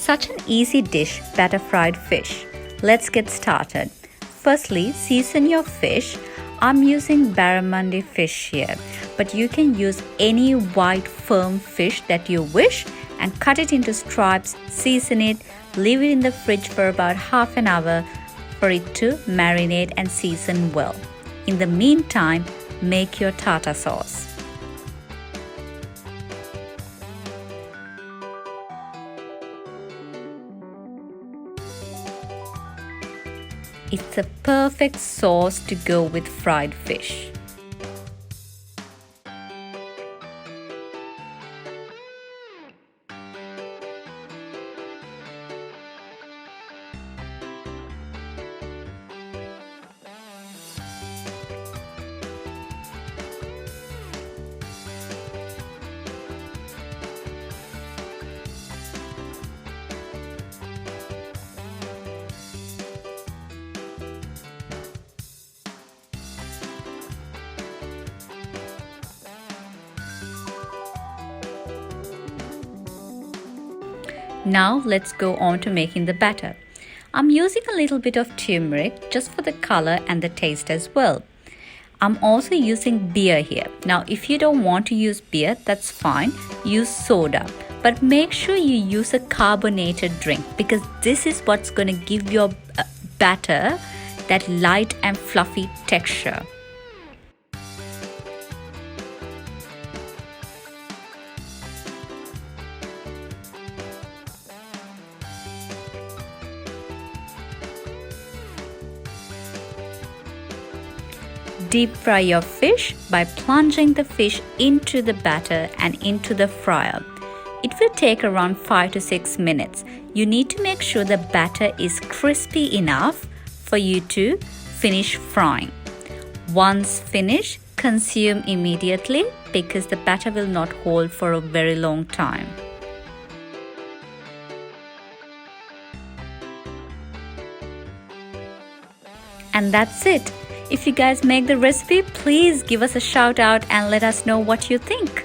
Such an easy dish, batter fried fish. Let's get started. Firstly, season your fish. I'm using barramundi fish here, but you can use any white firm fish that you wish and cut it into stripes, season it, leave it in the fridge for about half an hour for it to marinate and season well. In the meantime, make your tartar sauce. It's a perfect sauce to go with fried fish. Now let's go on to making the batter. I'm using a little bit of turmeric just for the color and the taste as well. I'm also using beer here. Now if you don't want to use beer, that's fine. Use soda. But make sure you use a carbonated drink because this is what's going to give your batter that light and fluffy texture. Deep fry your fish by plunging the fish into the batter and into the fryer. It will take around 5 to 6 minutes. You need to make sure the batter is crispy enough for you to finish frying. Once finished, consume immediately because the batter will not hold for a very long time. And that's it. If you guys make the recipe, please give us a shout out and let us know what you think.